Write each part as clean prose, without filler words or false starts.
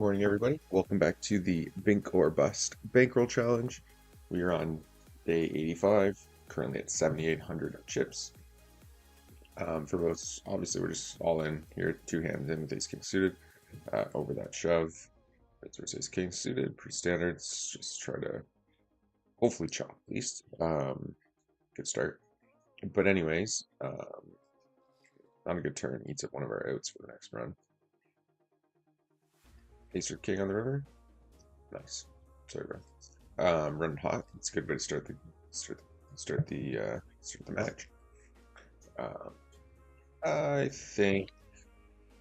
Morning, everybody. Welcome back to the Bink or Bust Bankroll Challenge. We are on day 85, currently at 7,800 chips. For most, obviously, we're just all in here, two hands in with ace king suited, over that shove. That's versus ace king suited, pretty standard. Let's just try to hopefully chop at least. Good start. But, anyways, not a good turn. Eats up one of our outs for the next run. Ace or king on the river. Nice. Sorry, bro. Running hot. It's a good way to start the match. I think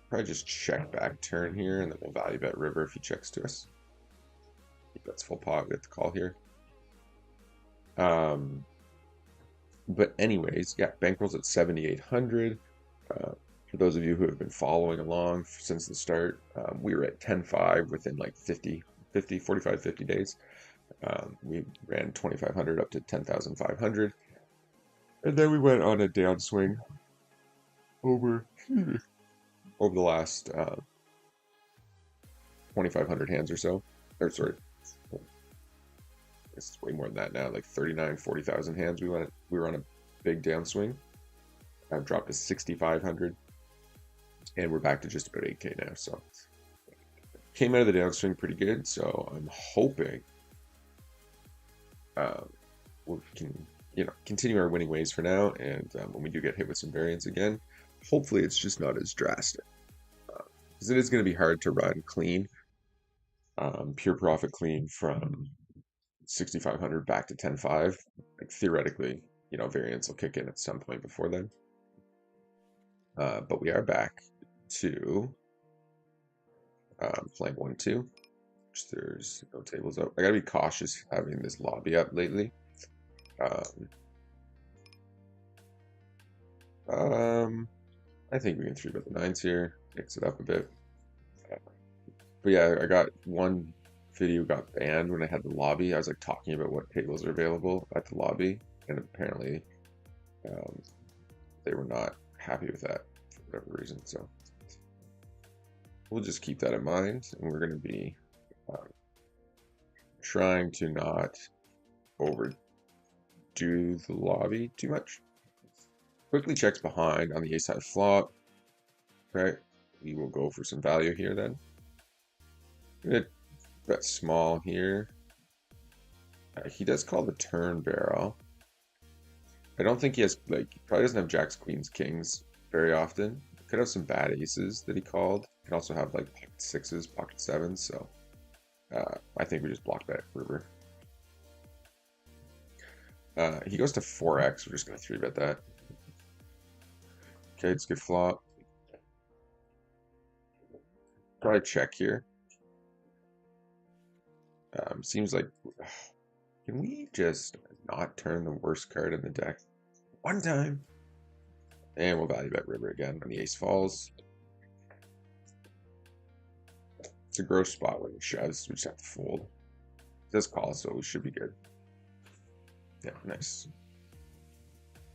probably just check back turn here, and then we'll value bet river if he checks to us. He bets full pot. We have to call here. But anyways, yeah, bankrolls at 7,800. For those of you who have been following along since the start, we were at 10.5 within like 45, 50 days. We ran 2,500 up to 10,500. And then we went on a downswing over the last 2,500 hands or so. Or sorry, it's way more than that now, like 39, 40,000 hands. We were on a big downswing. I've dropped to 6,500. And we're back to just about 8K now. So came out of the downswing pretty good. So I'm hoping we can, continue our winning ways for now. And when we do get hit with some variance again, hopefully it's just not as drastic. Because it is going to be hard to run clean, pure profit clean from 6,500 back to 10.5. Like theoretically, variance will kick in at some point before then. But we are back to playing 1-2, which there's no tables up. I gotta be cautious having this lobby up lately. I think we can 3-bet the nines here, mix it up a bit. But yeah, I got one video got banned when I had the lobby. I was like talking about what tables are available at the lobby, and apparently they were not happy with that for whatever reason. So we'll just keep that in mind, and we're going to be trying to not overdo the lobby too much. Quickly checks behind on the ace high flop. Okay, we will go for some value here then. I'm gonna bet small here. He does call the turn barrel. I don't think he has, he probably doesn't have jacks, queens, kings very often. Could have some bad aces that he called. Could also have like pocket sixes, pocket sevens. So I think we just block that river. He goes to 4x. We're just going to 3-bet that. Okay, it's good flop. Probably check here. Seems like, can we just not turn the worst card in the deck one time? And we'll value bet river again when the ace falls. It's a gross spot when he shoves. We just have to fold. It does call, so we should be good. Yeah, nice.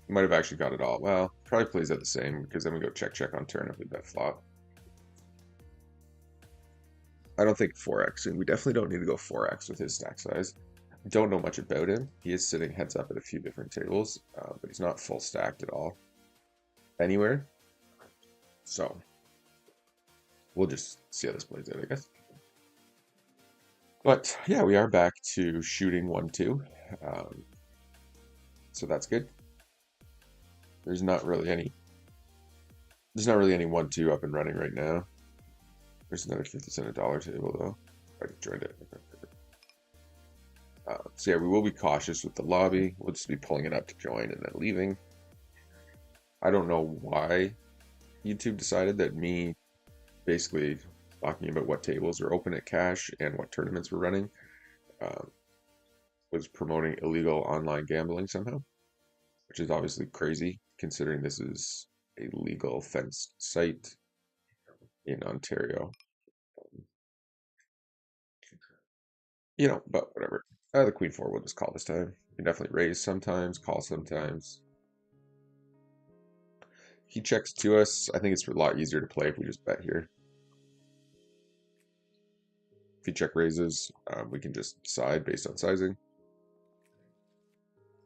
Might have actually got it all. Well, probably plays out the same because then we go check on turn if we bet flop. I don't think 4x, and we definitely don't need to go 4x with his stack size. Don't know much about him. He is sitting heads up at a few different tables, but he's not full stacked at all anywhere. So we'll just see how this plays out, I guess. But yeah, we are back to shooting 1-2. So that's good. There's not really any 1-2 up and running right now. There's another 50-cent a dollar table though. I joined it. So yeah, we will be cautious with the lobby. We'll just be pulling it up to join and then leaving. I don't know why YouTube decided that me basically talking about what tables are open at cash and what tournaments we're running was promoting illegal online gambling somehow, which is obviously crazy considering this is a legal fenced site in Ontario. But whatever. The queen 4 will just call this time. You can definitely raise sometimes, call sometimes. He checks to us. I think it's a lot easier to play if we just bet here. If he check raises, we can just decide based on sizing.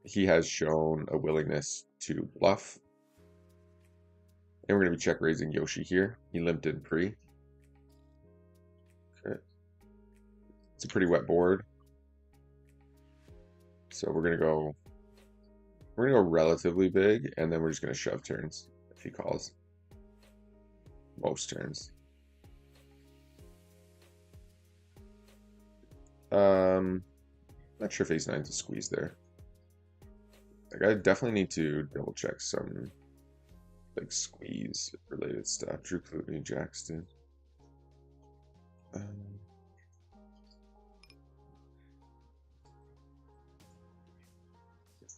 He has shown a willingness to bluff. And we're going to be check raising Yoshi here. He limped in pre. Okay. It's a pretty wet board. So we're going to go relatively big, and then we're just going to shove turns if he calls. Most turns. Not sure if ace nine's a squeeze there. Like, I definitely need to double check some like squeeze related stuff. Drew Clooney, Jackson.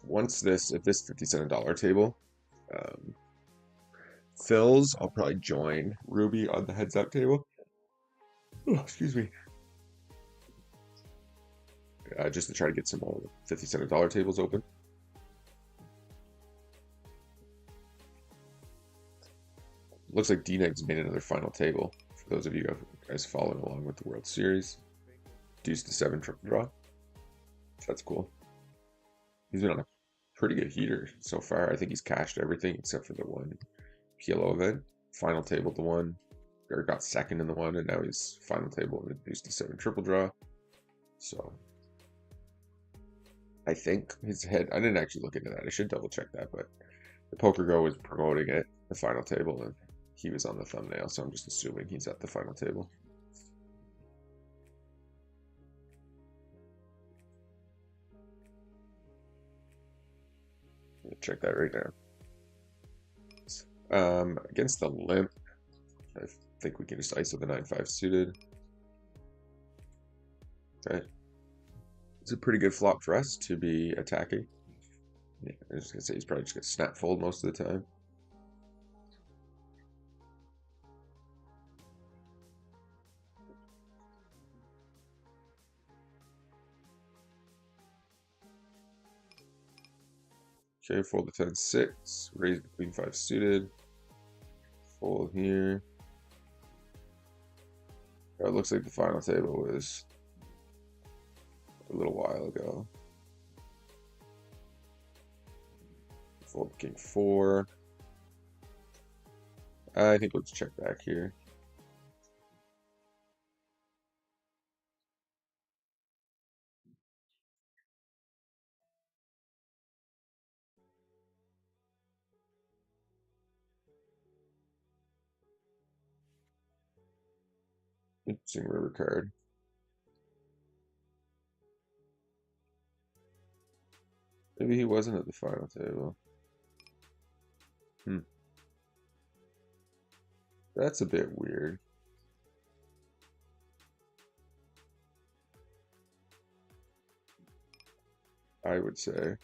If this 50 cent a dollar table fills, I'll probably join Ruby on the heads up table. Oh, excuse me. Just to try to get some more 50 cent a dollar tables open. Looks like D-Neg's made another final table. For those of you guys following along with the World Series. Deuce to 7 triple draw. That's cool. He's been on a pretty good heater so far. I think he's cashed everything except for the one PLO event. Final table the one. Or got second in the one, and now he's final table in the Deuce to 7 triple draw. So I think his head, I didn't actually look into that. I should double check that, but the Poker Go was promoting it, the final table, and he was on the thumbnail, so I'm just assuming he's at the final table. Check that right now. Against the limp, I think we can just ISO the 9-5 suited. Okay. It's a pretty good flop for us to be attacking. Yeah, I was just gonna say he's probably just gonna snap fold most of the time. Okay, fold the 10-6, raise the queen 5 suited, fold here. Oh, it looks like the final table was a little while ago. Fold king 4. I think let's check back here. Interesting river card. Maybe he wasn't at the final table. That's a bit weird. I would say.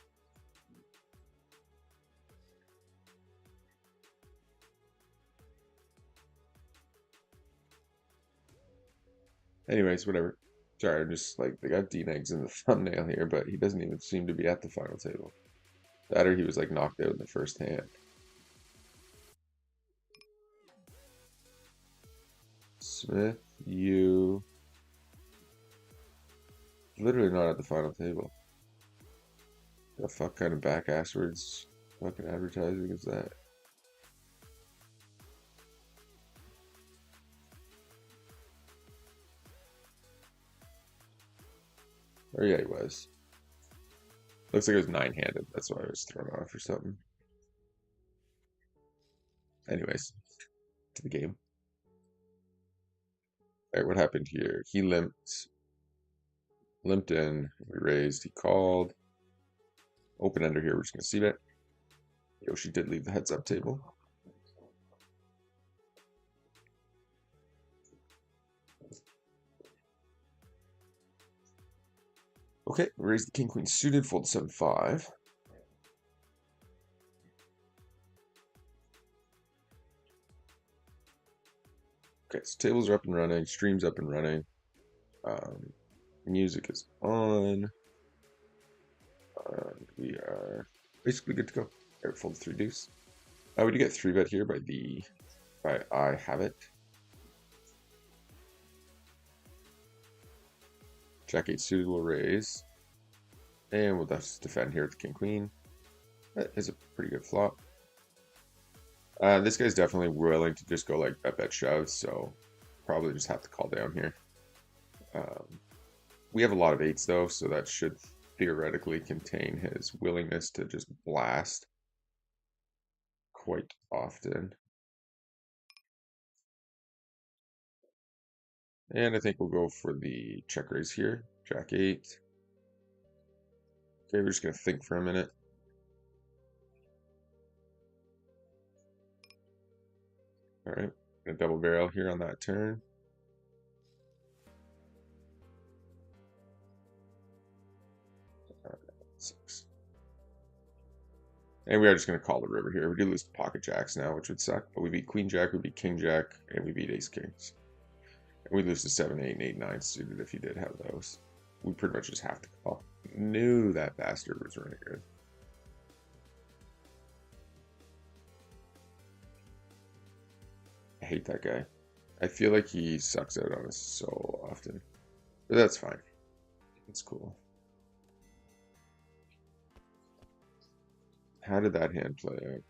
Anyways, whatever. Sorry, I'm just like, they got D-Negs in the thumbnail here, but he doesn't even seem to be at the final table. That or he was like knocked out in the first hand. Smith, you literally not at the final table. The fuck kind of back asswards fucking advertising is that? Oh yeah, he was. Looks like it was 9-handed. That's why I was thrown off or something. Anyways, to the game. Alright, what happened here? He limped in. We raised. He called. Open ender here. We're just gonna see bet. Yoshi did leave the heads up table. Okay, raise the king queen suited, fold 7-5. Okay, so tables are up and running, stream's up and running. Music is on. And we are basically good to go. Alright, fold 3 deuce. We do get 3-bet here by I have it. Jack 8 suited will raise. And we'll just defend here with the king queen. That is a pretty good flop. This guy's definitely willing to just go like bet shove, so probably just have to call down here. We have a lot of 8s though, so that should theoretically contain his willingness to just blast quite often. And I think we'll go for the check raise here. Jack 8. Okay, we're just going to think for a minute. All right, a double barrel here on that turn. Six. And we are just going to call the river here. We do lose to pocket jacks now, which would suck. But we beat queen jack, we beat king jack, and we beat ace kings. And we lose to 7, 8, and 8, 9 suited if he did have those. We pretty much just have to call. Knew that bastard was running good. I hate that guy. I feel like he sucks out on us so often. But that's fine. It's cool. How did that hand play out?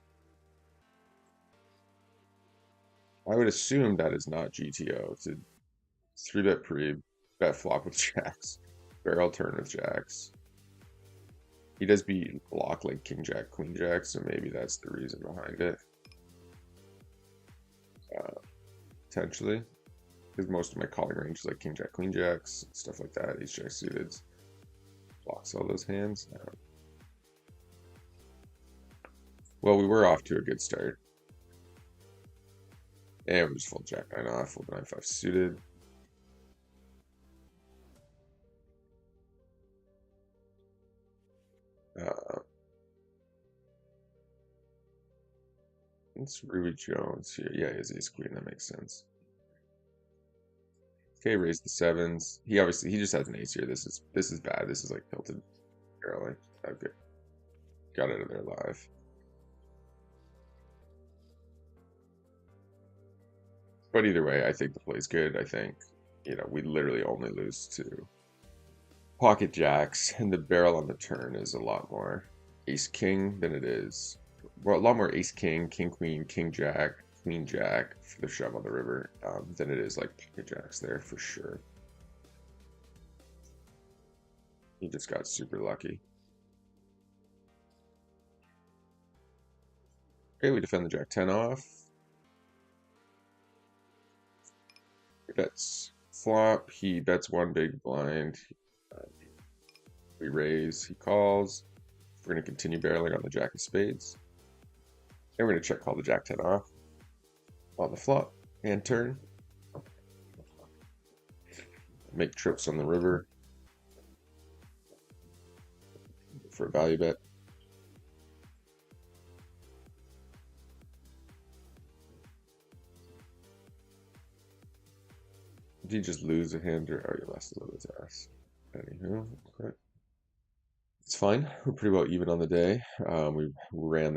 I would assume that is not GTO. It's a 3-bet pre, bet flop with jacks, barrel turn with jacks. He does beat block like king jack, queen jack, so maybe that's the reason behind it. Potentially, because most of my calling range is like king jack, queen jacks, stuff like that. Ace jack suited blocks all those hands. Well, we were off to a good start. And we just fold jack 9 off, fold 9 5 suited. It's Ruby Jones here. Yeah, he has ace queen. That makes sense. Okay, raise the 7s. He just has an ace here. This is bad. This is like tilted early. Okay, got out of there live. But either way, I think the play's good. I think we literally only lose to pocket jacks, and the barrel on the turn is a lot more ace king than it is. Well, a lot more ace king, king queen, king jack, queen jack for the shove on the river than it is like pocket jacks there for sure. He just got super lucky. Okay, we defend the jack 10 off. He bets flop. He bets one big blind. We raise. He calls. We're going to continue barreling on the jack of spades. And we're going to check call the jack 10 off on the flop and turn. Make trips on the river for a value bet. Did you just lose a hand or you lost a little bit to us? Anywho, okay. It's fine. We're pretty well even on the day. We won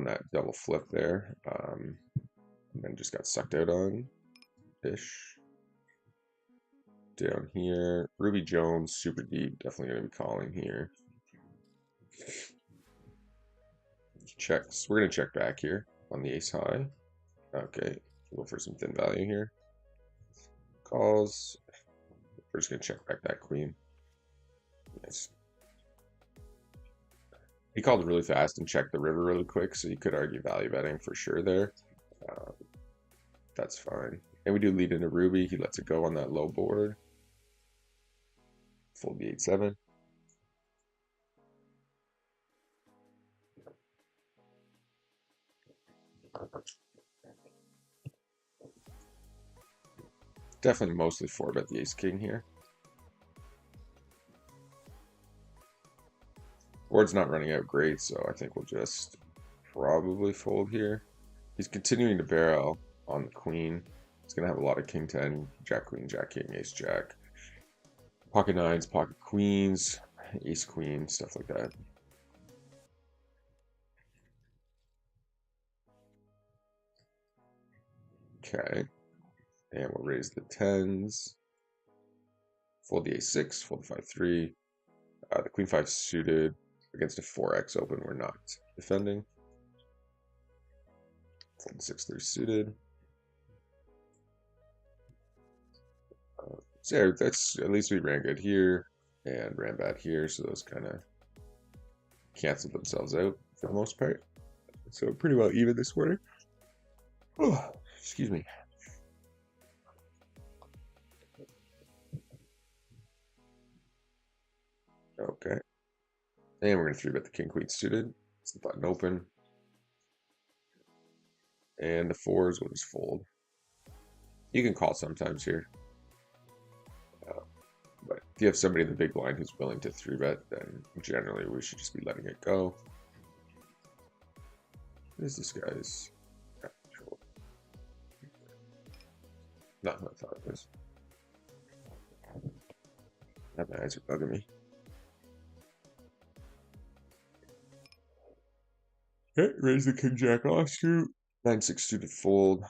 that double flip there, and then just got sucked out on ish. Down here, Ruby Jones, super deep. Definitely gonna be calling here. Checks. We're gonna check back here on the ace high. Okay, go for some thin value here. Calls. We're just gonna check back that queen. Nice. He called really fast and checked the river really quick, so you could argue value betting for sure there. That's fine. And we do lead into Ruby. He lets it go on that low board. Fold the 8-7. Definitely mostly 4-bet the ace king here. Board's not running out great, so I think we'll just probably fold here. He's continuing to barrel on the queen. He's going to have a lot of king 10, jack queen, jack king, ace jack. Pocket 9s, pocket queens, ace queen, stuff like that. Okay. And we'll raise the 10s. Fold the ace-6, fold the 5-3. The queen-5 suited against a 4x open, we're not defending. Fold the 6-3 suited. So yeah, that's, at least we ran good here and ran bad here, so those kind of canceled themselves out for the most part. So pretty well even this morning. Oh, excuse me. Okay. And we're going to 3-bet the king queen suited. It's the button open. And the 4s will just fold. You can call sometimes here. But if you have somebody in the big blind who's willing to 3-bet, then generally we should just be letting it go. What is this guy's control? Not who I thought it was. My eyes are bugging me. Okay, raise the king jack offsuit. 9-6 suited fold.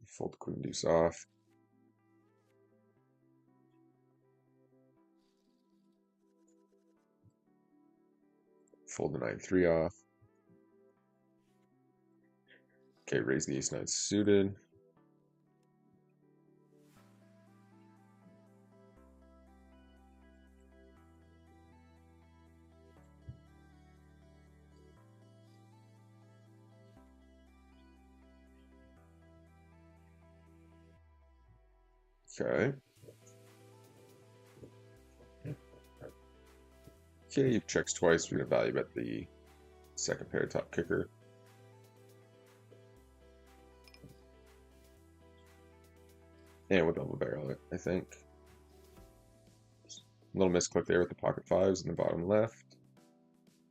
Fold the queen deuce off. Fold the 9-3 off. Okay, raise the ace-9 suited. Okay. Okay, he checks twice. We're gonna value bet the second pair top kicker. And we'll double barrel it, I think. A little misclick there with the pocket 5s in the bottom left.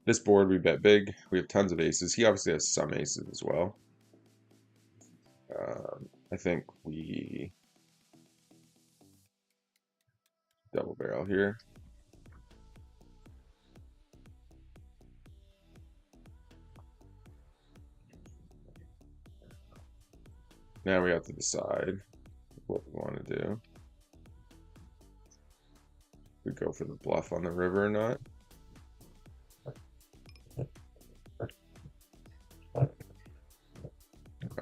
This board we bet big. We have tons of aces. He obviously has some aces as well. I think we double barrel here. Now we have to decide what we want to do. We go for the bluff on the river or not.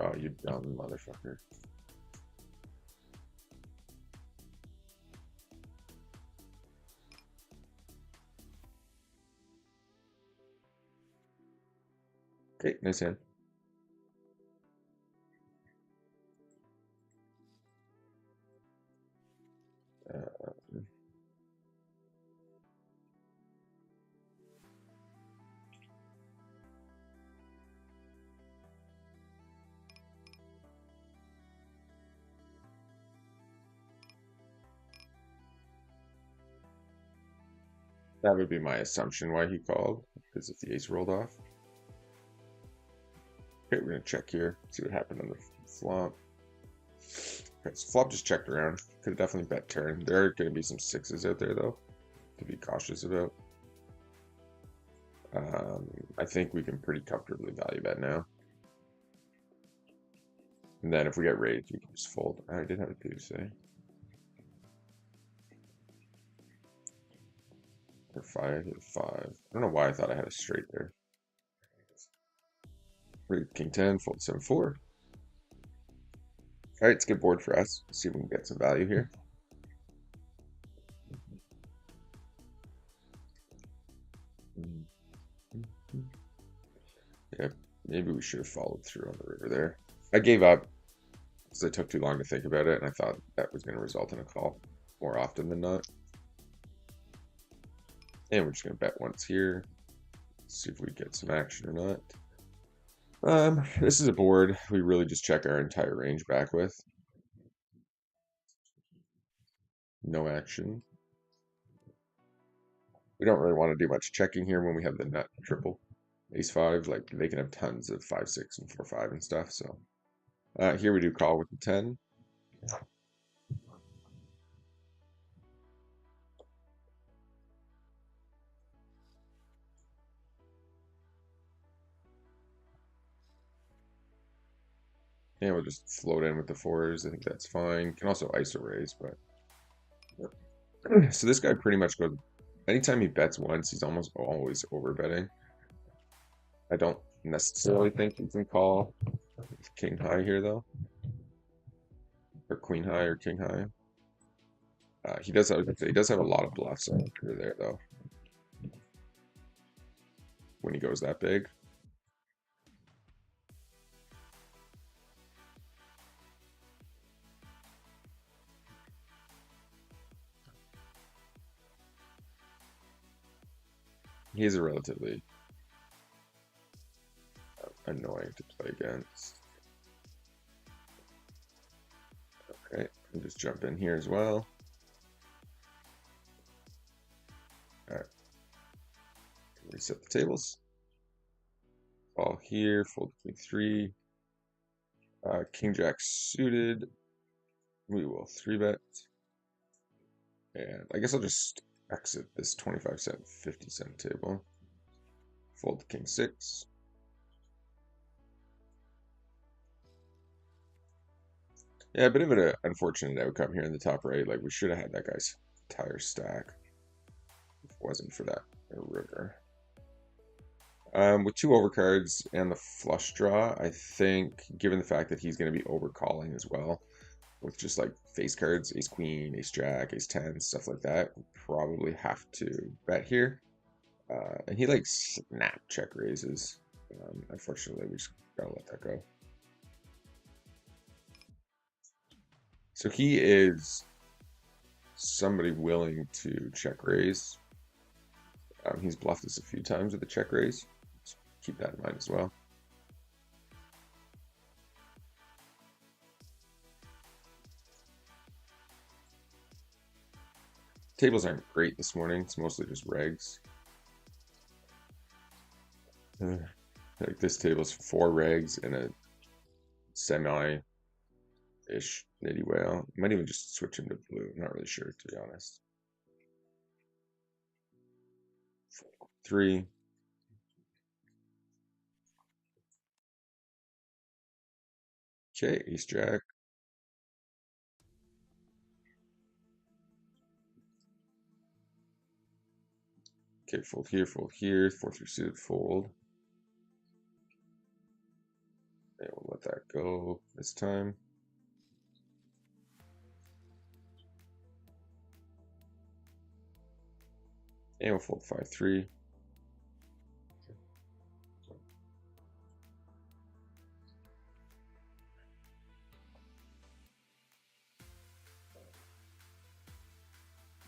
Oh, you dumb motherfucker. Okay, nice hand. That would be my assumption why he called, because if the ace rolled off. Okay, we're gonna check here, see what happened on the flop. Okay, so flop just checked around. Could have definitely bet turn. There are gonna be some 6s out there though, to be cautious about. I think we can pretty comfortably value bet now. And then if we get raised, we can just fold. I did have a deuce, eh? Or 5, 5. I don't know why I thought I had a straight there. Raise king 10, fold 7-4. Alright, it's a good board for us. Let's see if we can get some value here. Yeah, maybe we should have followed through on the river there. I gave up because I took too long to think about it, and I thought that was going to result in a call more often than not. And we're just going to bet once here. See if we get some action or not. This is a board we really just check our entire range back with. No action. We don't really want to do much checking here when we have the nut triple. Ace 5, like they can have tons of 5, 6, and 4, 5 and stuff. So here we do call with the 10. And we'll just float in with the 4s. I think that's fine. Can also ISO raise, but yep. So this guy pretty much goes, anytime he bets once, he's almost always over betting. I don't necessarily think he can call king high here though, or queen high or king high. He does have a lot of bluffs under there though when he goes that big. He is a relatively annoying to play against. Okay, I'll just jump in here as well. All right, reset the tables. All here, fold queen three. King jack suited. We will 3-bet. And I guess I'll just exit this 25-cent, 50-cent table. Fold the king six. Yeah, a bit of an unfortunate outcome here in the top right. Like, we should have had that guy's entire stack if it wasn't for that river. With two overcards and the flush draw, I think, given the fact that he's going to be overcalling as well, with just like face cards, ace queen, ace jack, ace 10, stuff like that, we probably have to bet here. And he like snap check raises. Unfortunately, we just gotta let that go. So he is somebody willing to check raise. He's bluffed us a few times with a check raise. So keep that in mind as well. Tables aren't great this morning. It's mostly just regs. Like this table's 4 regs and a semi-ish nitty whale. Might even just switch him to blue. I'm not really sure, to be honest. 3. Okay, ace jack. Okay, fold here, 4-3 suited, fold. Okay, we'll let that go this time. And we'll fold 5-3.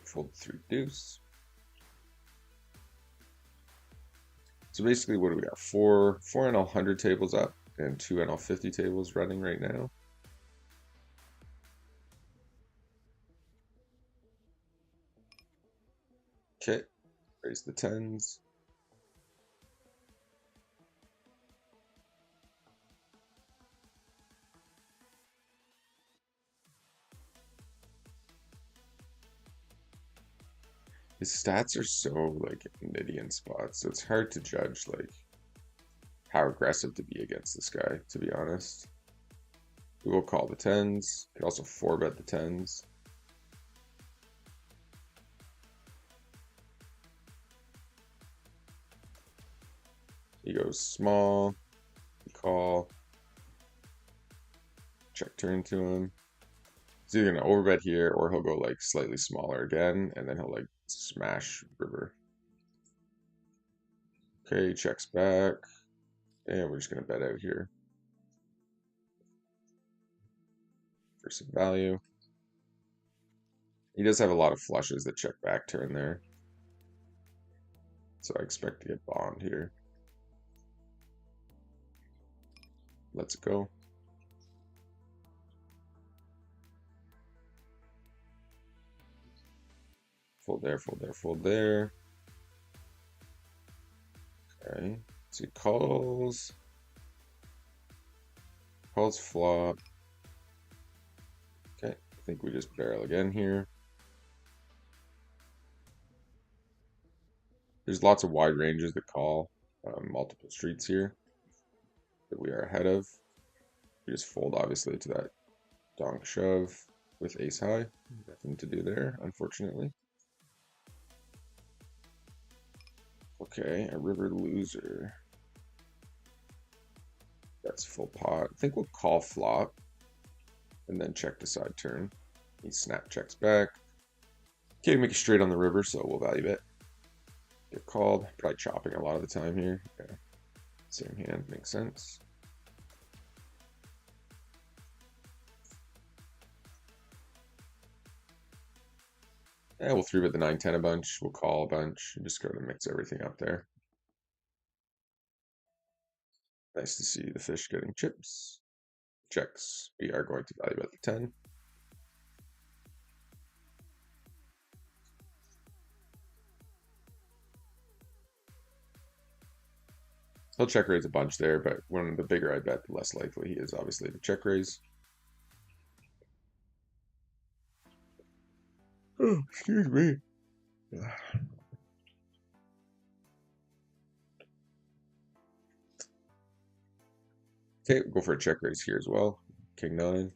Fold 3 deuce. So basically, what do we got? Four NL 100 tables up and 2 NL 50 tables running right now. Okay, raise the 10s. His stats are so like nitty in spots, so it's hard to judge like how aggressive to be against this guy, to be honest. We will call the 10s. Could also 4-bet the 10s. He goes small, call, check turn to him. He's either gonna overbet here or he'll go like slightly smaller again, and then he'll like smash river. Okay, checks back, and we're just gonna bet out here for some value. He does have a lot of flushes that check back turn there, so I expect to get bombed here. Let's go. Fold there, fold there, fold there. Okay, so he calls. Calls flop. Okay, I think we just barrel again here. There's lots of wide ranges that call multiple streets here that we are ahead of. We just fold obviously to that donk shove with ace high. Nothing to do there, unfortunately. Okay, a river loser. That's full pot. I think we'll call flop and then check the side turn. He snap checks back. Okay, make it straight on the river, so we'll value bet. Get called. Probably chopping a lot of the time here. Yeah. Same hand, makes sense. Yeah, we'll 3-bet the 9-10 a bunch. We'll call a bunch. Just go to mix everything up there. Nice to see the fish getting chips. Checks. We are going to value bet the 10. He'll check raise a bunch there, but when the bigger I bet, the less likely he is obviously to check raise. Oh, excuse me. Okay, we'll go for a check raise here as well. King 9.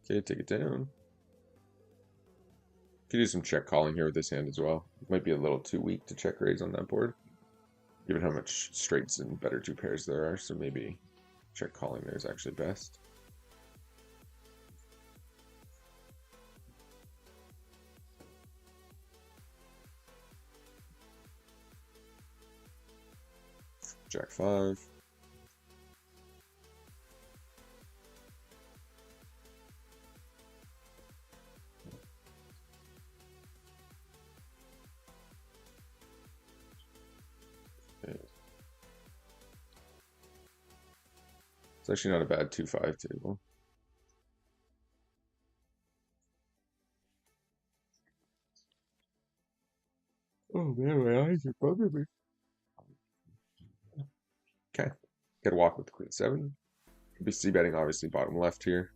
Okay, take it down. Could do some check calling here with this hand as well. Might be a little too weak to check raise on that board, given how much straights and better two pairs there are. So maybe check calling there is actually best. Jack 5. Okay. It's actually not a bad 2-5 table. Oh man, my eyes are bugging me. Okay. Get a walk with Queen 7. Could be c-betting obviously bottom left here.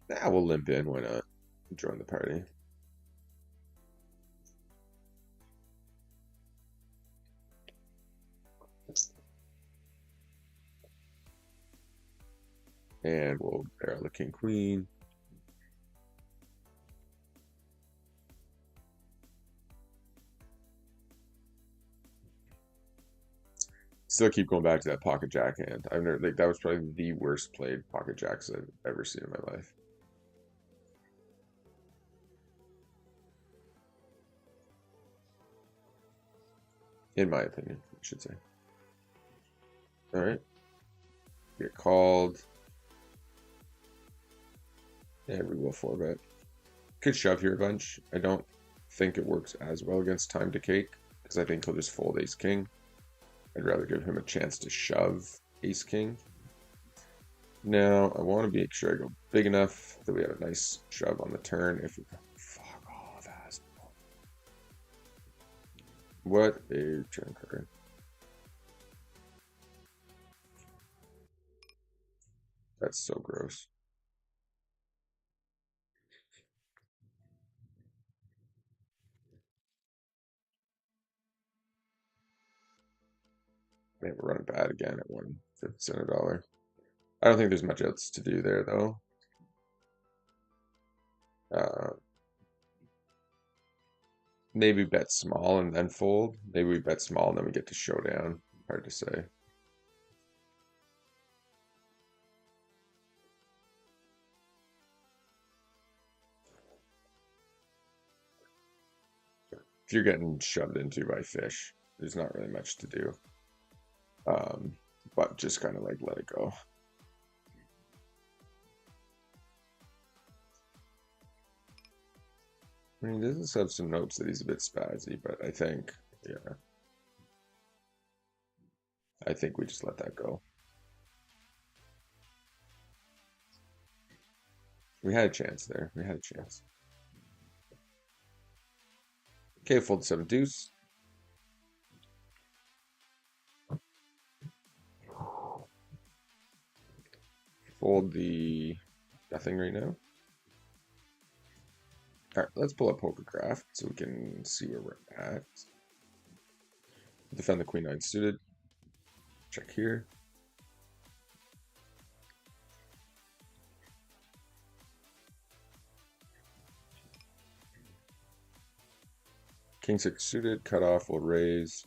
Nah, we'll limp in, why not? Join the party. And we'll barrel the king queen. Still keep going back to that pocket jack hand. I've never like that was probably the worst played pocket jacks I've ever seen in my life. In my opinion, I should say. Alright. Get called. And we will 4-bet. Could shove here a bunch. I don't think it works as well against time to cake, because I think he'll just fold ace king. I'd rather give him a chance to shove ace king. Now, I want to make sure I go big enough that we have a nice shove on the turn. If we fuck off, asshole. What a turn card. That's so gross. Man, we're running bad again at 1/5 cent a dollar. I don't think there's much else to do there, though. Maybe bet small and then fold. Maybe we bet small and then we get to showdown. Hard to say. If you're getting shoved into by fish, there's not really much to do. But just kind of like let it go. I mean, he does have some notes that he's a bit spazzy, but I think, yeah. I think we just let that go. We had a chance there. We had a chance. Okay, fold 7 deuce. Fold the nothing right now. All right, let's pull up Poker Craft so we can see where we're at. Defend the Queen 9 suited. Check here. King 6 suited, cut off, will raise.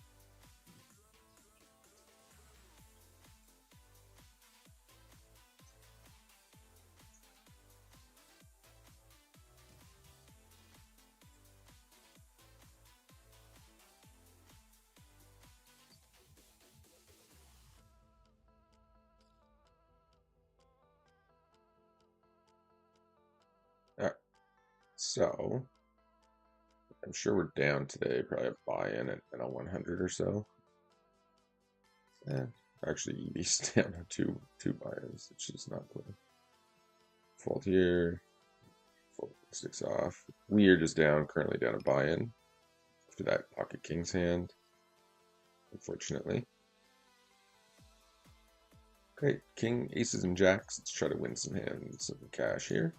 All right, so I'm sure we're down today, probably a buy-in at a 100 or so. Yeah, actually, EV's down to two buy-ins, which is not good. Fold here, fold 6 off. Weird is down, currently down a buy-in after that pocket king's hand, unfortunately. Great, king, aces, and jacks. Let's try to win some hands, some cash here.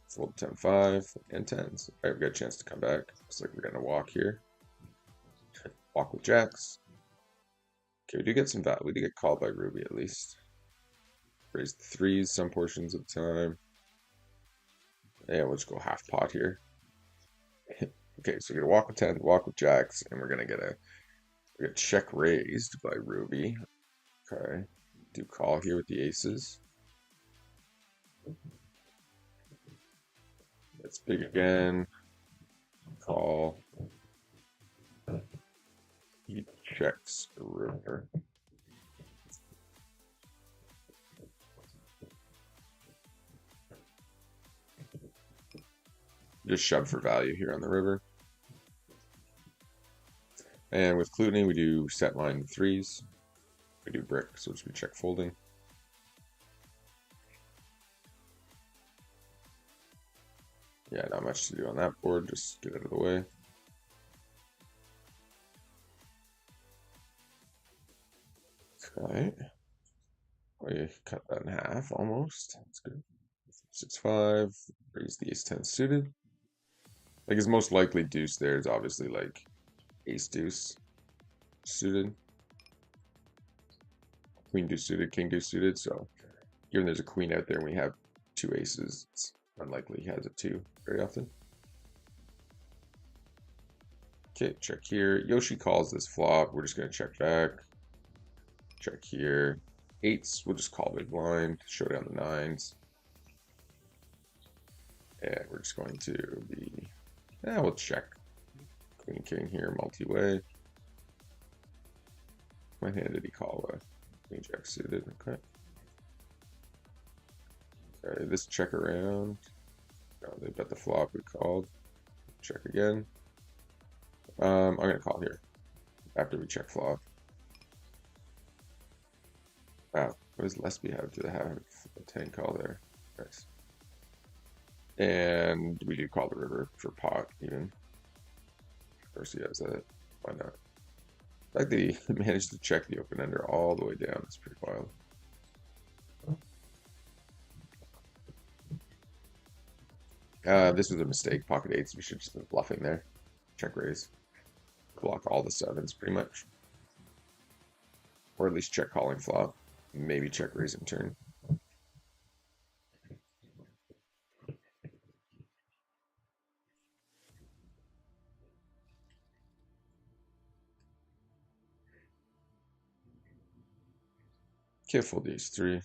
Fold 10-5 and 10s. All right, we got a chance to come back. Looks like we're gonna walk here. Walk with jacks. Okay, we do get some value. We do get called by Ruby at least. Raise the threes some portions of the time. Yeah, we'll just go half pot here. Okay, so we're gonna walk with 10, walk with jacks, and we're gonna get a check raised by Ruby. Okay, do call here with the aces. It's big again. Call. He checks the river. Just shove for value here on the river. And with Cluny, we do set line threes. We do brick, so we check folding. Yeah, not much to do on that board. Just get out of the way. Okay. We cut that in half almost. That's good. 6-5. Raise the ace-10 suited. Like his most likely deuce there is obviously like ace-deuce suited. Queen deuce suited, king deuce suited. So given there's a queen out there and we have two aces, it's unlikely he has a two very often. Okay, check here. Yoshi calls this flop. We're just going to check back. Check here. Eights, we'll just call big blind. Show down the nines. And we're just going to be... Yeah, we'll check. Queen, king here, multi-way. What hand did he call? Queen, jack suited. Okay. Okay, this check around. No, they bet the flop we called. Check again. I'm going to call here after we check flop. Wow, what does Lesby have? Do they have a 10 call there? Nice. And we do call the river for pot even. Of course he has that. Why not? The fact that he managed to check the open ender all the way down is pretty wild. This was a mistake. Pocket eights. We should just have been bluffing there. Check raise. Block all the sevens pretty much. Or at least check calling flop. Maybe check raising turn. Can't fold these three.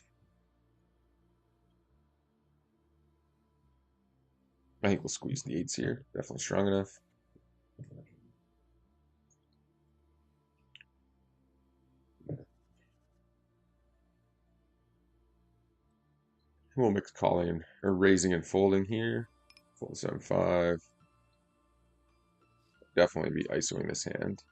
I think we'll squeeze the eights here. Definitely strong enough. We'll mix calling or raising and folding here. Fold 7-5. Definitely be ISOing this hand.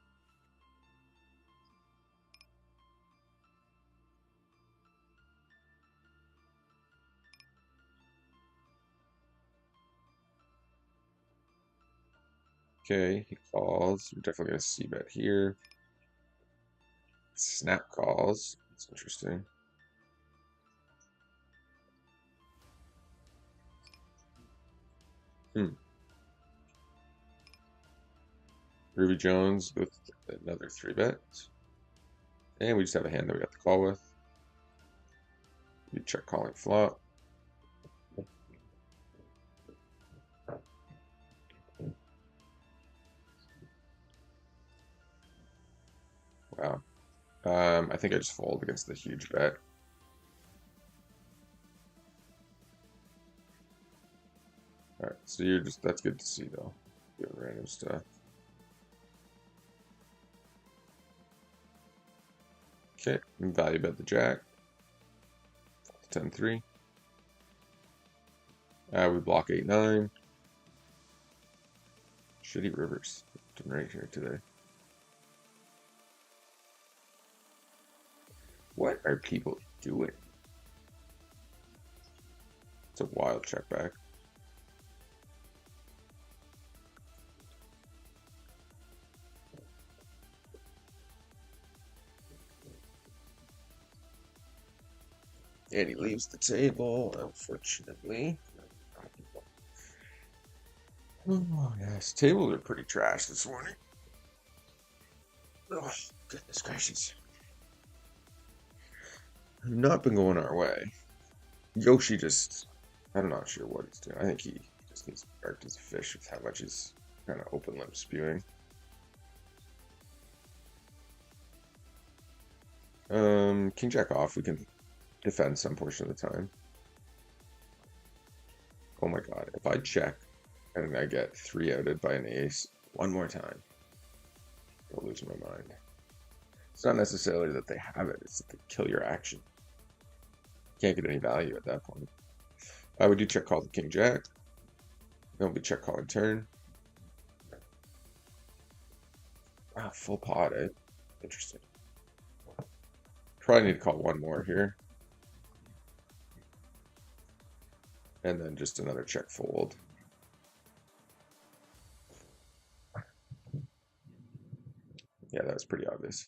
Okay, he calls. We're definitely going to see bet here. Snap calls. That's interesting. Ruby Jones with another 3-bet. And we just have a hand that we got to call with. We check calling flop. Wow. I think I just fold against the huge bet. Alright, so you're just, that's good to see though. Doing random stuff. Okay, value bet the jack. 10-3. We block 8-9. Shitty rivers right here today. What are people doing? It's a wild check back. And he leaves the table, unfortunately. Oh, yes. Tables are pretty trash this morning. Oh, goodness gracious. Not been going our way. Yoshi just, I'm not sure what he's doing. I think he just needs to start as a fish with how much he's kind of open limb spewing. King Jack off, we can defend some portion of the time. Oh my god, if I check and I get 3-outed by an ace one more time, I'll lose my mind. It's not necessarily that they have it, it's that they kill your action. Can't get any value at that point. I would do check call the King Jack. Then we check call in turn. Wow, full pot, eh? Interesting. Probably need to call one more here. And then just another check fold. Yeah, that was pretty obvious.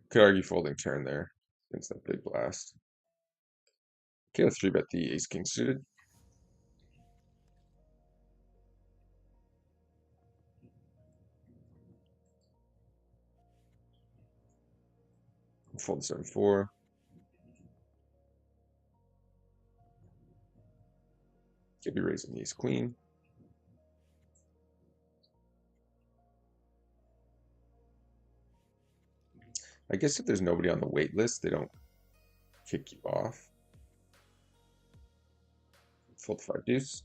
Could argue folding turn there against that big blast. Okay, let's 3-bet the ace king suited. Fold 7-4. Could be raising the ace queen. I guess if there's nobody on the wait list, they don't kick you off. Fold 5 deuce.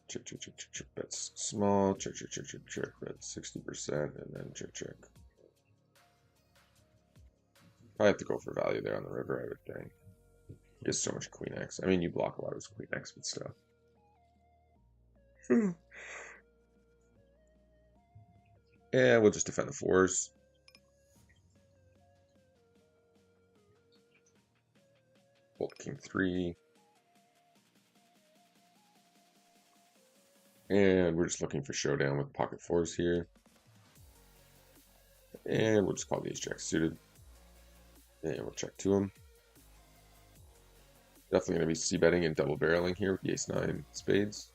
Check, check, check, check, check. Bets small. Check, check, check, check, check. Bet 60%, and then check, check. I have to go for value there on the river, I would think. He has so much queen X. I mean, you block a lot of his queen X, but still. Yeah, we'll just defend the 4s. Fold king 3. And we're just looking for showdown with pocket 4s here. And we'll just call the ace jack suited. And we'll check to him. Definitely going to be c-betting and double barreling here with the ace-9 spades.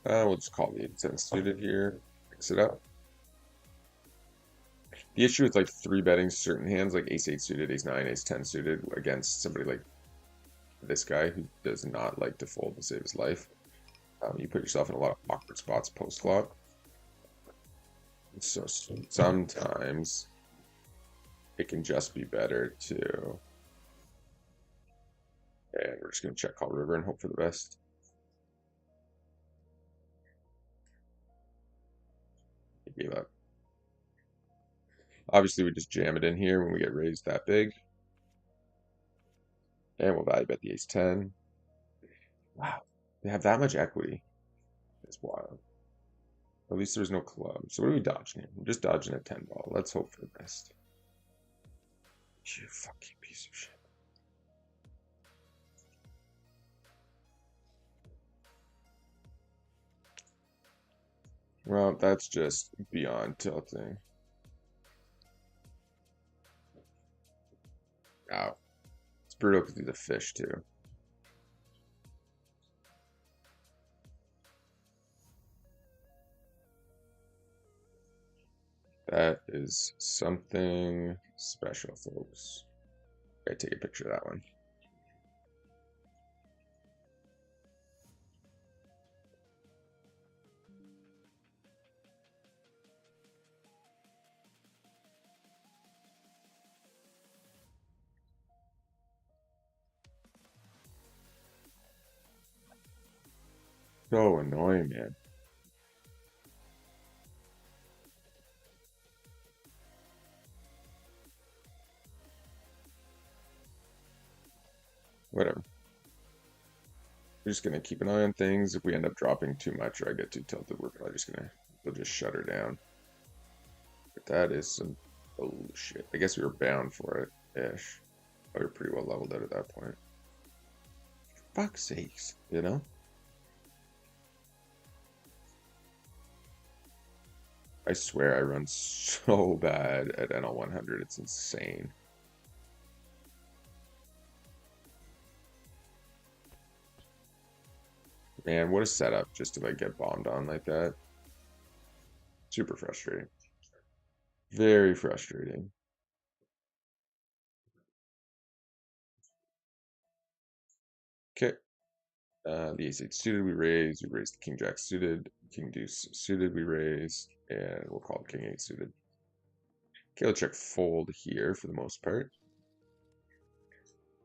We'll just call the 8-10 suited here. Mix it up. The issue with like 3-betting certain hands like ace-8 suited, ace-9, ace-10 suited against somebody like this guy who does not like to fold to save his life. You put yourself in a lot of awkward spots post-flop. So sometimes it can just be better to... And we're just going to check call river and hope for the best. He gave up. Obviously, we just jam it in here when we get raised that big. And we'll value bet the ace-10. Wow, they have that much equity. It's wild. At least there's no club. So what are we dodging here? We're just dodging a 10 ball. Let's hope for the best. You fucking piece of shit. Well, that's just beyond tilting. Ow. It's brutal because he's a fish too. That is something special, folks. Okay, take a picture of that one. So annoying, man. Whatever. We're just gonna keep an eye on things. If we end up dropping too much or I get too tilted, we'll just shut her down. But that is some bullshit. I guess we were bound for it ish. We were pretty well leveled out at that point. For fuck's sakes, you know? I swear I run so bad at NL 100. It's insane. Man, what a setup just to like get bombed on like that. Super frustrating. Very frustrating. Okay. The ace-8 suited we raise the king-jack suited, king-deuce suited we raise, and we'll call it king-8 suited. Okay, we'll check fold here for the most part.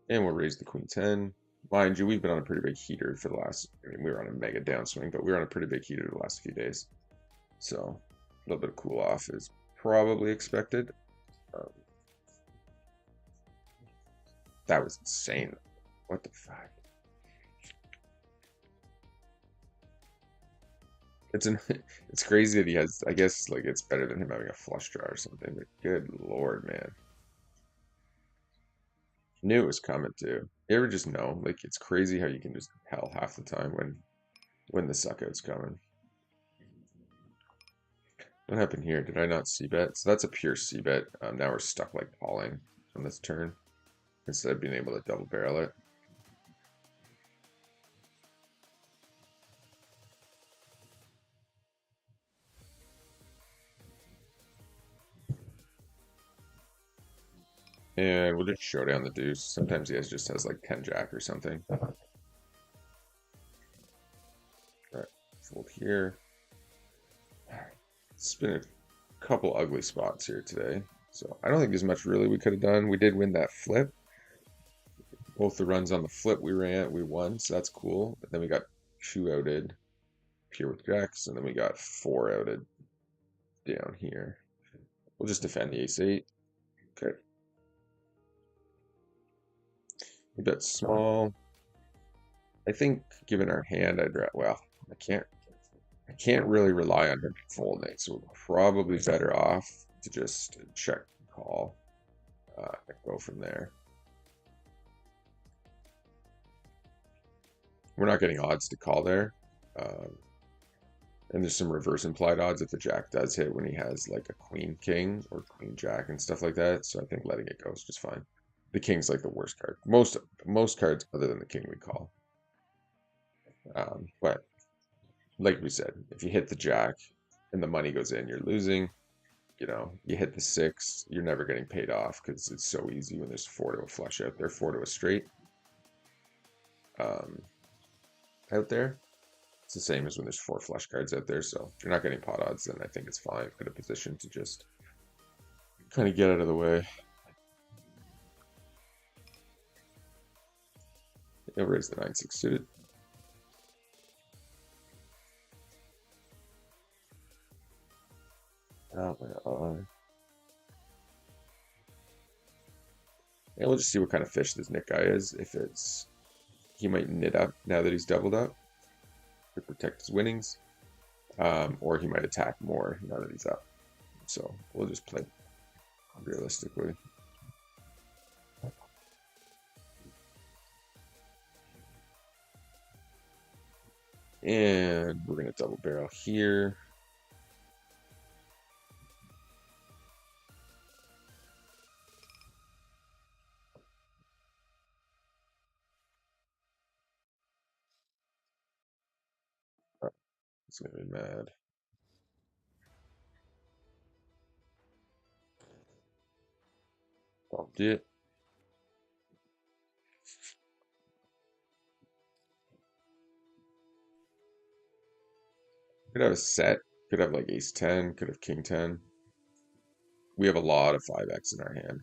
And we'll raise the queen-10. Mind you, we've been on a pretty big heater for the last, I mean, we were on a mega downswing, but we were on a pretty big heater the last few days. So, a little bit of cool off is probably expected. That was insane. What the fuck? It's crazy that he has, I guess, like, it's better than him having a flush draw or something, but good lord, man. Knew it was coming too. You ever just know? Like, it's crazy how you can just tell half the time when the suck out's coming. What happened here? Did I not see bet? So that's a pure C bet. Now we're stuck like calling on this turn instead of being able to double barrel it. And we'll just show down the deuce. Sometimes he just has like 10 jack or something. All right, fold here. It's been a couple ugly spots here today. So I don't think there's much really we could have done. We did win that flip. Both the runs on the flip we won, so that's cool. But then we got 2 outed here with jacks, and then we got 4 outed down here. We'll just defend the ace-8. Okay. We bet small. I think given our hand, well, I can't really rely on him folding, so we're probably better off to just check call and go from there. We're not getting odds to call there. And there's some reverse implied odds if the jack does hit when he has like a queen king or queen jack and stuff like that. So I think letting it go is just fine. The king's like the worst card. Most cards other than the king we call. But like we said, if you hit the jack and the money goes in, you're losing. You know, you hit the 6, you're never getting paid off because it's so easy when there's 4 to a flush out there, 4 to a straight. Out there, it's the same as when there's 4 flush cards out there. So if you're not getting pot odds, then I think it's fine. Good a position to just kind of get out of the way. He'll raise the 9-6 suited. Oh my god. And we'll just see what kind of fish this Nick guy is. If it's, he might knit up now that he's doubled up to protect his winnings, or he might attack more now that he's up. So we'll just play realistically. And we're gonna double barrel here. Oh, it's gonna be mad. Bumped it. Could have a set. Could have like ace 10. Could have king 10. We have a lot of 5x in our hand.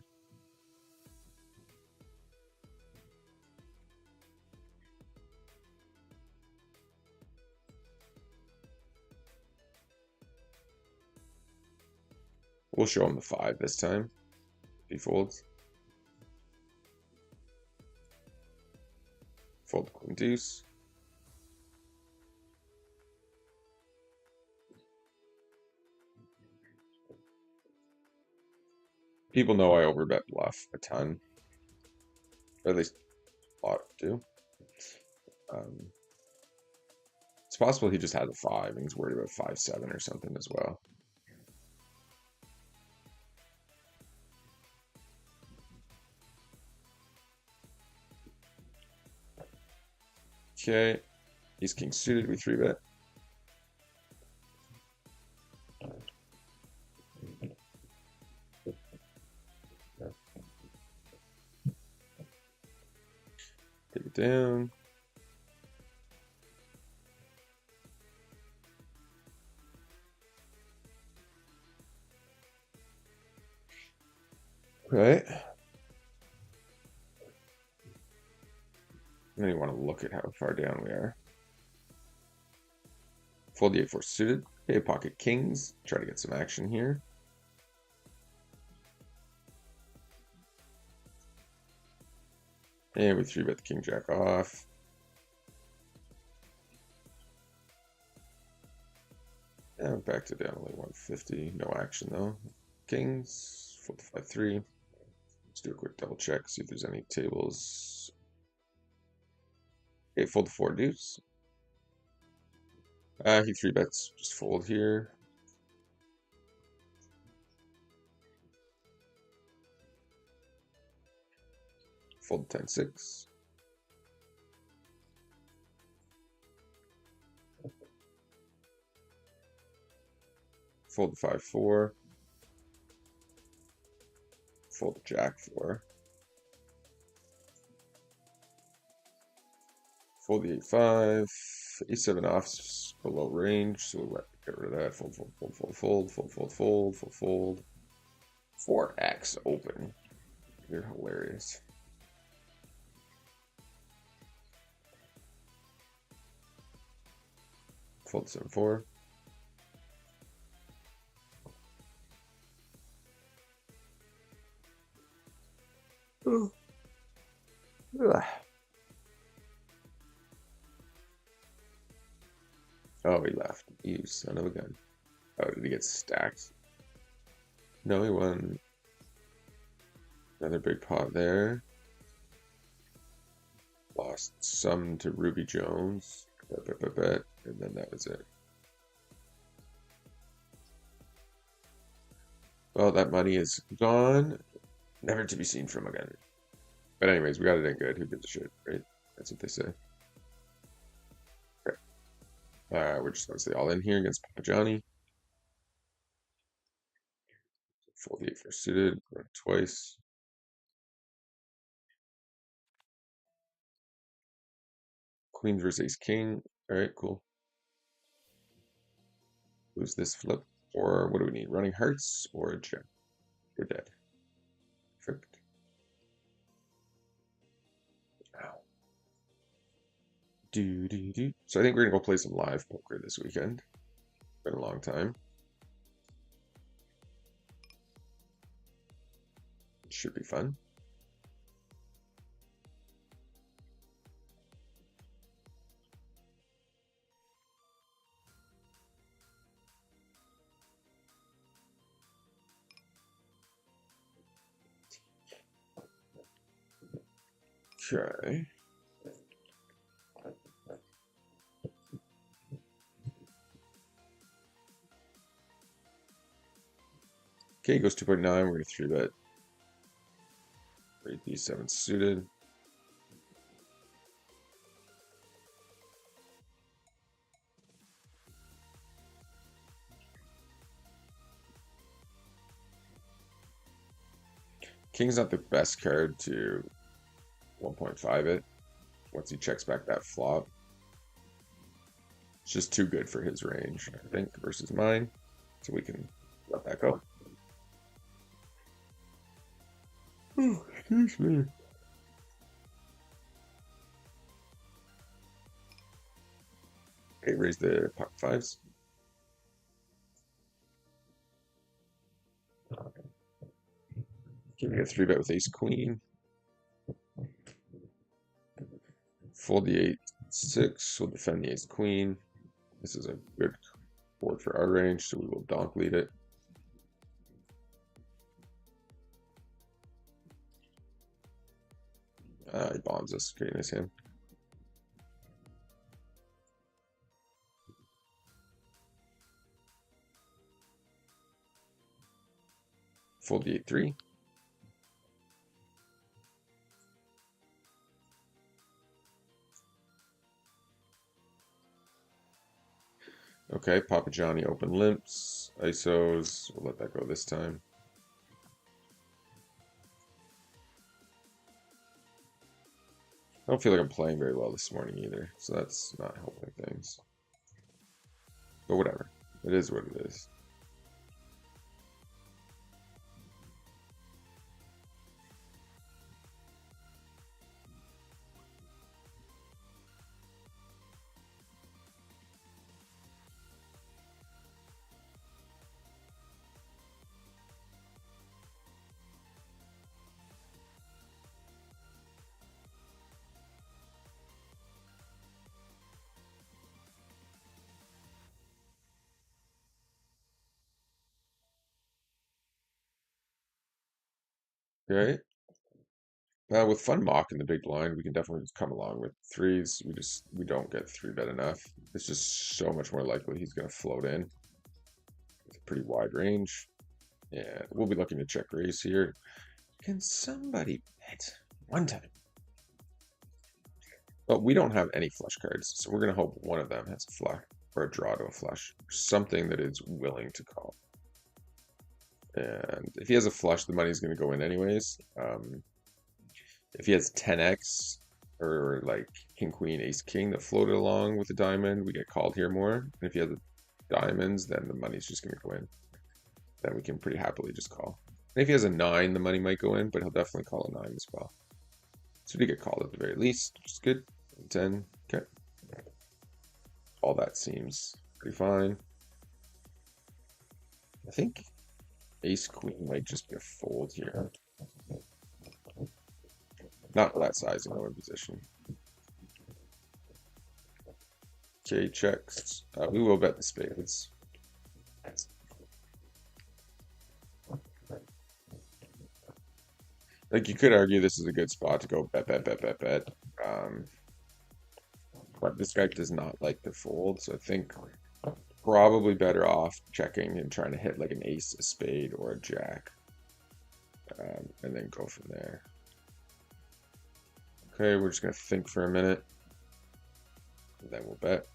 We'll show him the 5 this time. If he folds. Fold the queen deuce. People know I overbet bluff a ton. Or at least a lot do. It's possible he just had a 5 and he's worried about 5-7 or something as well. Okay. He's king suited, we 3-bet. Take it down. Right. Then you want to look at how far down we are. Fold the 8-4 suited. Okay, pocket kings. Try to get some action here. And we 3-bet the king jack off. And back to down only 150. No action though. Kings. Fold the 5-3. Let's do a quick double check, see if there's any tables. Okay, fold the 4 deuce. He 3-bets, just fold here. Fold the 10-6. Fold the 5-4. Fold the jack 4. Fold the 8-5. A7 off below range, so we'll get rid of that. Fold, fold, fold, fold, fold, fold, fold, fold, fold, fold. 4x open. You're hilarious. Fold 7-4. Oh, he left. You son of a gun. Oh, did he get stacked? No, he won. Another big pot there. Lost some to Ruby Jones. And then that was it. Well, that money is gone. Never to be seen from again. But anyways, we got it in good. Who gives a shit, right? That's what they say. Okay. We're just going to stay all in here against Papa Johnny. Fold the 8-4 suited. Run twice. Queen versus ace king. All right, cool. Lose this flip. Or what do we need? Running hearts or a check? We're dead. Perfect. Ow. Do. So I think we're gonna go play some live poker this weekend. Been a long time. It should be fun. Okay. Okay, goes 2.9. We're going to 3-bet. 8d7 suited. King's not the best card to 1.5 it once he checks back that flop. It's just too good for his range, I think, versus mine. So we can let that go. Oh, excuse me. Okay, raise the pocket fives. Okay, we get 3-bet with ace queen. Fold the 8-6. We'll defend the ace queen. This is a good board for our range, so we will donk lead it. He bombs us. Okay, nice hand. Fold the 8-3. Okay, Papa Johnny open limps, ISOs. We'll let that go this time. I don't feel like I'm playing very well this morning either, so that's not helping things. But whatever. It is what it is. Okay. With Fun Mock in the big blind, we can definitely just come along with threes. We don't get 3-bet enough. It's just so much more likely he's going to float in. It's a pretty wide range. And we'll be looking to check raise here. Can somebody bet one time? But we don't have any flush cards, so we're going to hope one of them has a flush or a draw to a flush. Something that is willing to call. And if he has a flush, the money's going to go in anyways. If he has 10x or like king, queen, ace, king that floated along with the diamond, we get called here more. And if he has the diamonds, then the money's just going to go in. Then we can pretty happily just call. And if he has a 9, the money might go in, but he'll definitely call a 9 as well. So we get called at the very least, which is good. 10, okay. All that seems pretty fine. I think ace queen might just be a fold here. Not for that sizing though in position. Okay, checks. We will bet the spades. Like you could argue this is a good spot to go bet, bet, bet, bet, bet. But this guy does not like to fold, so I think probably better off checking and trying to hit like an ace, a spade, or a jack. And then go from there. Okay, we're just going to think for a minute. And then we'll bet.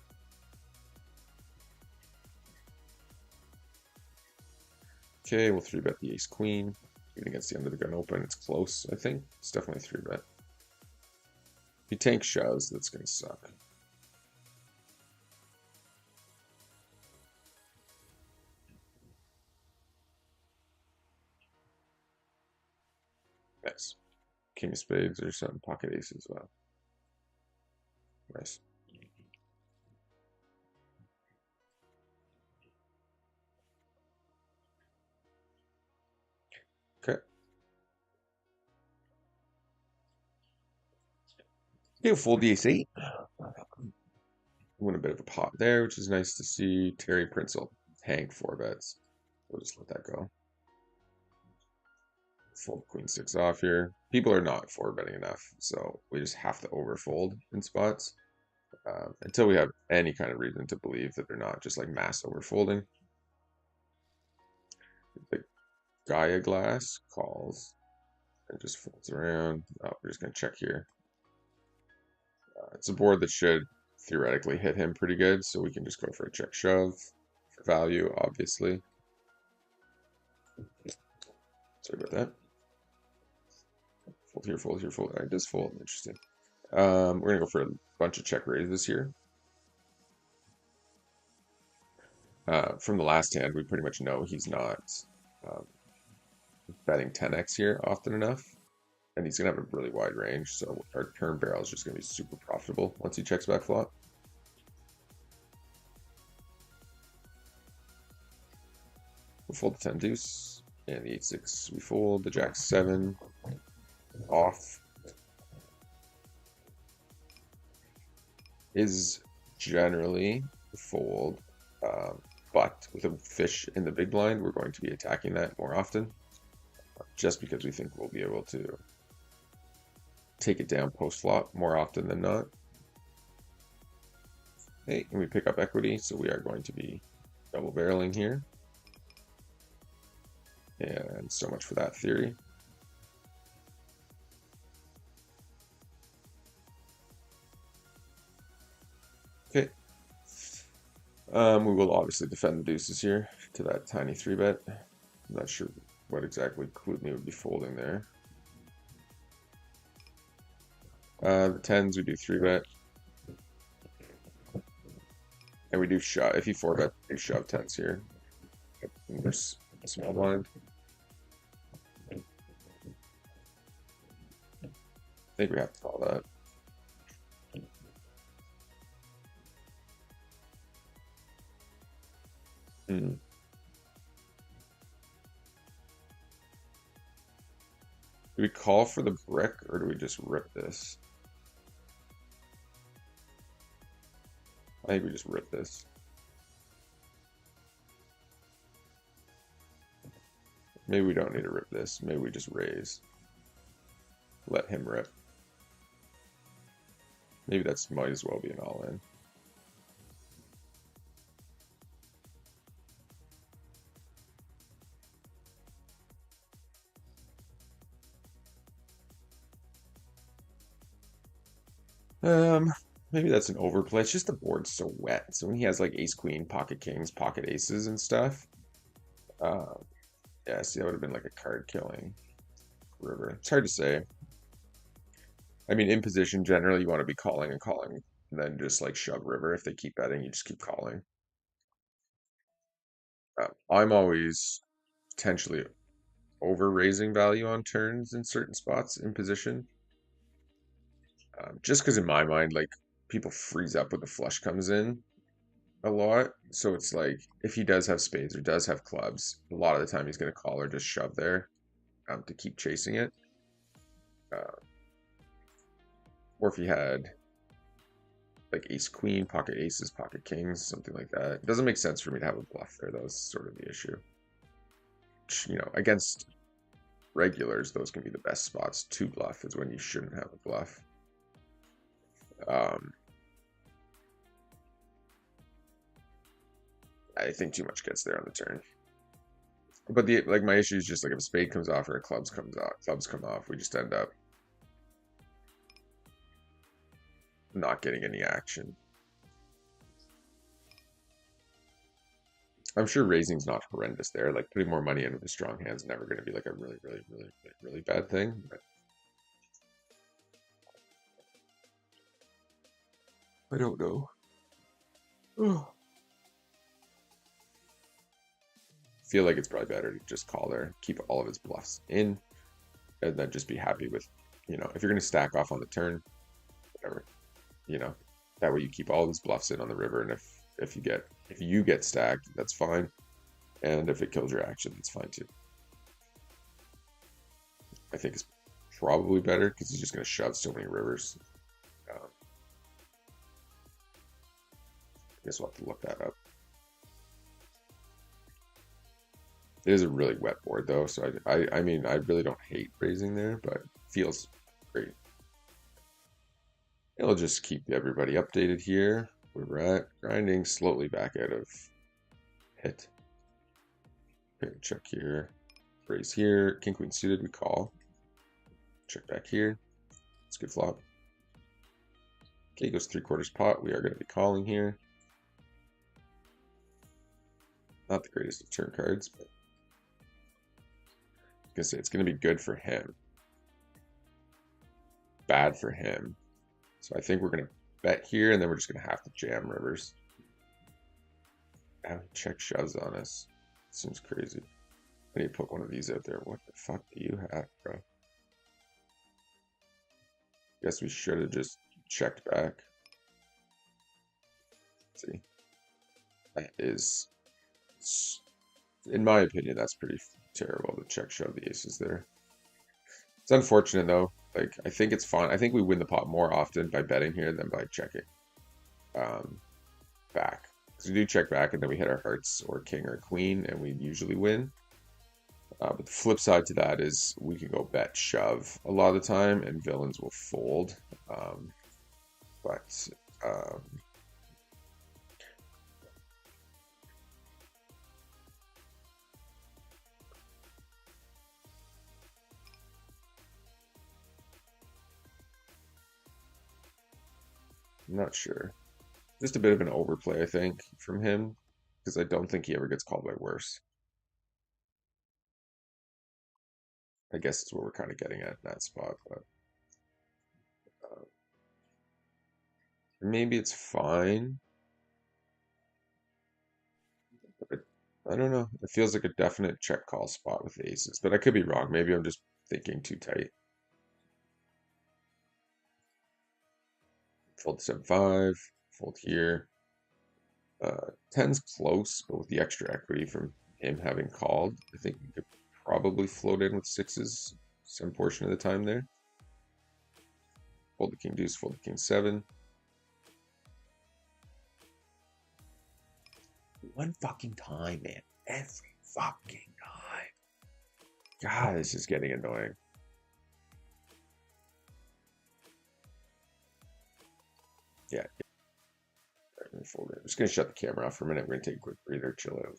Okay, we'll 3-bet the ace queen. Even against the under the gun open, it's close, I think. It's definitely 3-bet. If he tank shoves, that's going to suck. Nice. King of spades or some pocket aces as well. Nice. Okay. He'll fold the ace 8. Win a bit of a pot there, which is nice to see. Terry Prince will tank 4 bets. We'll just let that go. Fold queen 6 off here. People are not 4-betting enough, so we just have to overfold in spots until we have any kind of reason to believe that they're not just like mass overfolding. The Gaia Glass calls and just folds around. Oh, we're just going to check here. It's a board that should theoretically hit him pretty good, so we can just go for a check shove for value, obviously. Sorry about that. Fold here, fold here, fold. It does fold. Interesting. We're going to go for a bunch of check raises here. From the last hand, we pretty much know he's not betting 10x here often enough. And he's going to have a really wide range, so our turn barrel is just going to be super profitable once he checks back flop. We'll fold the 10 deuce, and the 8-6 we fold, the jack 7 off is generally fold, but with a fish in the big blind, we're going to be attacking that more often, just because we think we'll be able to take it down post flop more often than not. Okay, and we pick up equity, so we are going to be double barreling here. And so much for that theory. Okay. We will obviously defend the deuces here to that tiny 3-bet. I'm not sure what exactly Klutny would be folding there. The 10s we do 3-bet. And we do shove. If he 4-bet, we shove 10s here. There's a small blind. I think we have to call that. Do we call for the brick, or do we just rip this? I think we just rip this. Maybe we don't need to rip this. Maybe we just raise. Let him rip. Maybe that's might as well be an all-in. Maybe that's an overplay. It's just the board's so wet. So when he has like ace queen, pocket kings, pocket aces and stuff, yeah, see, that would have been like a card killing river. It's hard to say. I mean, in position, generally you want to be calling and calling, and then just like shove river. If they keep betting, you just keep calling. I'm always potentially over raising value on turns in certain spots in position. Just because in my mind, like, people freeze up when the flush comes in a lot. So it's like, if he does have spades or does have clubs, a lot of the time he's going to call or just shove there to keep chasing it. Or if he had like ace queen, pocket aces, pocket kings, something like that. It doesn't make sense for me to have a bluff there. That was sort of the issue. You know, against regulars, those can be the best spots to bluff, is when you shouldn't have a bluff. I think too much gets there on the turn. But the like my issue is just like if a spade comes off or a clubs come off, we just end up not getting any action. I'm sure raising's not horrendous there. Like putting more money into the strong hand's never going to be like a really, really, really, really bad thing. But I don't know. Feel like it's probably better to just call there, keep all of his bluffs in, and then just be happy with, you know, if you're going to stack off on the turn, whatever, you know, that way you keep all of his bluffs in on the river, and if you get stacked, that's fine, and if it kills your action, that's fine too. I think it's probably better because he's just going to shove so many rivers. I guess we'll have to look that up. It is a really wet board though, so I mean, I really don't hate raising there, but it feels great. It'll just keep everybody updated here. We're at grinding slowly back out of hit. Okay, check here. Raise here. King queen suited. We call. Check back here. It's a good flop. Okay, goes 3/4 pot. We are going to be calling here. Not the greatest of turn cards, but I was gonna say it's going to be good for him. Bad for him. So I think we're going to bet here, and then we're just going to have to jam rivers. Check shoves on us. Seems crazy. I need to put one of these out there. What the fuck do you have, bro? Guess we should have just checked back. Let's see. That is, in my opinion, that's pretty terrible to check shove the aces there. It's unfortunate though. Like, I think it's fun. I think we win the pot more often by betting here than by checking back. Because we do check back and then we hit our hearts or king or queen and we usually win. But the flip side to that is we can go bet shove a lot of the time and villains will fold. But I'm not sure. Just a bit of an overplay, I think, from him. Because I don't think he ever gets called by worse. I guess it's what we're kind of getting at in that spot, but maybe it's fine. But I don't know. It feels like a definite check call spot with the aces, but I could be wrong. Maybe I'm just thinking too tight. Fold 7-5, fold here. 10's close, but with the extra equity from him having called, I think we could probably float in with sixes some portion of the time there. Fold the king deuce, fold the king 7. One fucking time, man. Every fucking time. God, this is getting annoying. Yeah. I'm just going to shut the camera off for a minute. We're going to take a quick breather, chill out.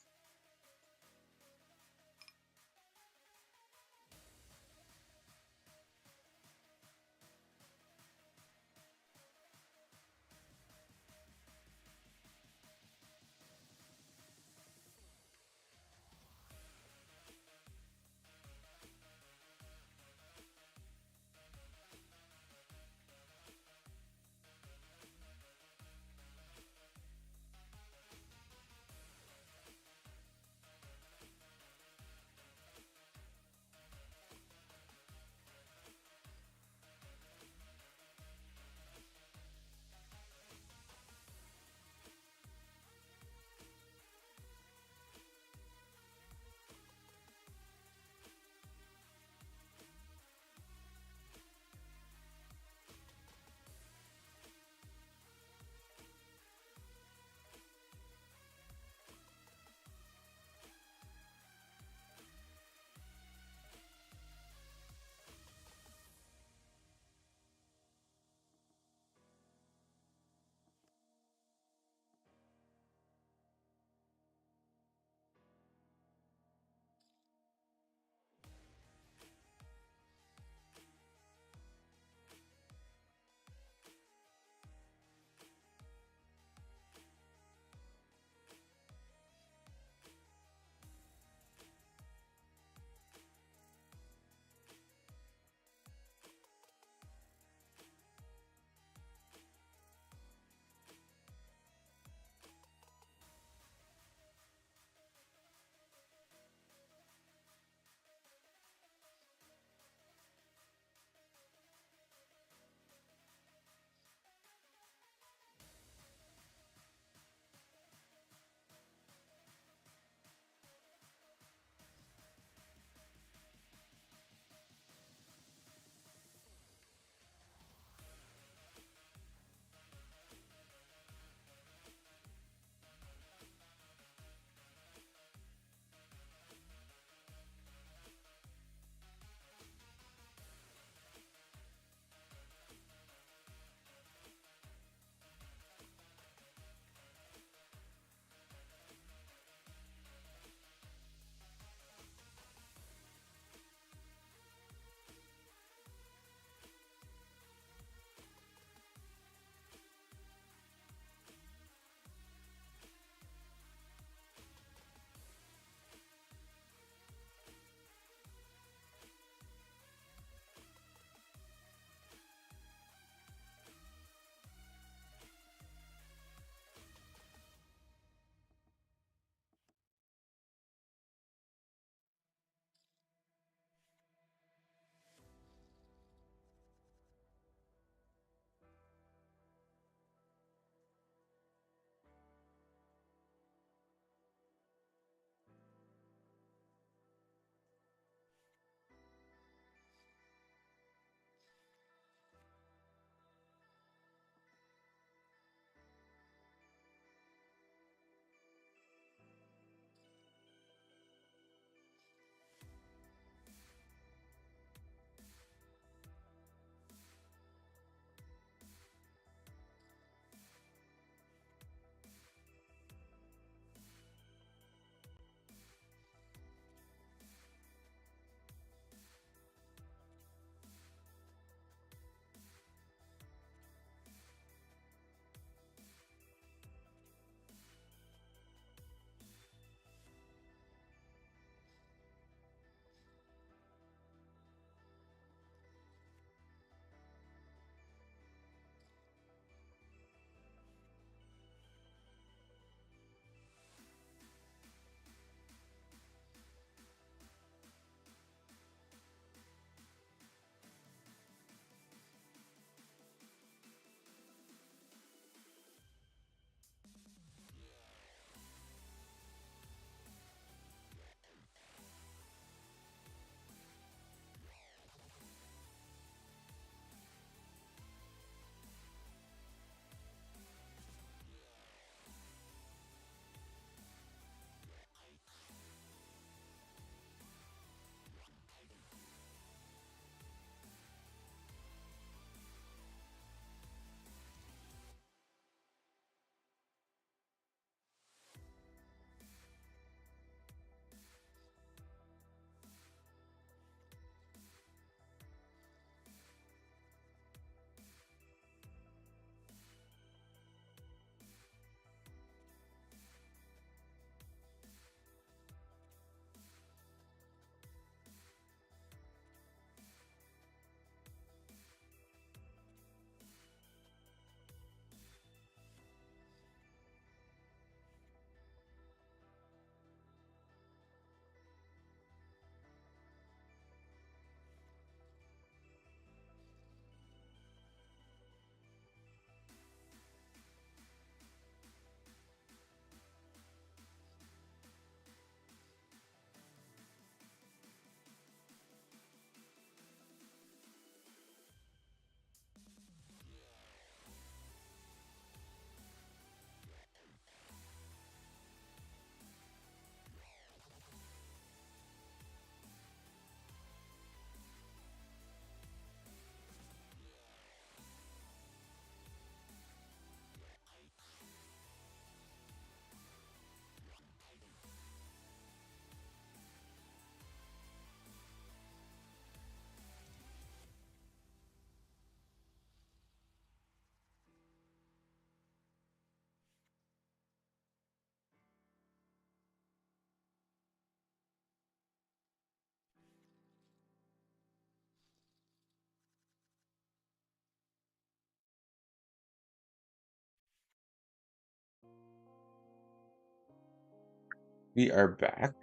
We are back.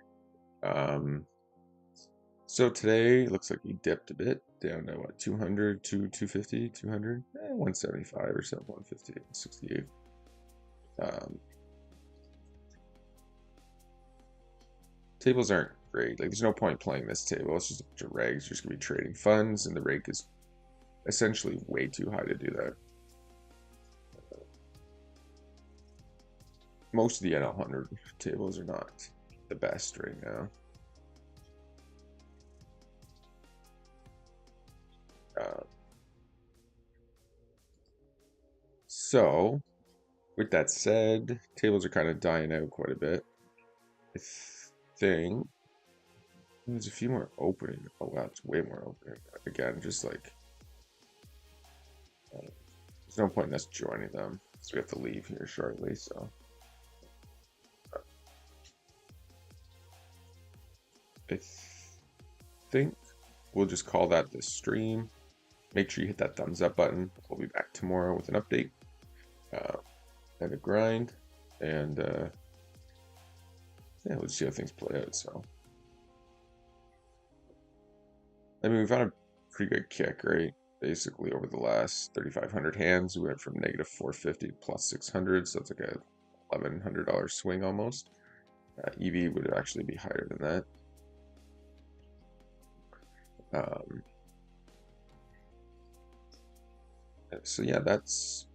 So today looks like we dipped a bit down to what, 200 to 250, 200, 175 or so, 150, 68. Tables aren't great. Like, there's no point playing this table. It's just a bunch of regs. You're just gonna be trading funds, and the rake is essentially way too high to do that. Most of the NL100 tables are not the best right now. So, with that said, tables are kind of dying out quite a bit. I think there's a few more opening. Oh wow, it's way more opening. Again, just like there's no point in us joining them, so we have to leave here shortly. So I think we'll just call that the stream. Make sure you hit that thumbs up button. We'll be back tomorrow with an update and a grind, and yeah, let's see how things play out. So I mean, we've had a pretty good kick, right? Basically, over the last 3,500 hands, we went from negative 450 to plus 600, so it's like a $1,100 swing almost. EV would actually be higher than that. So yeah, that's,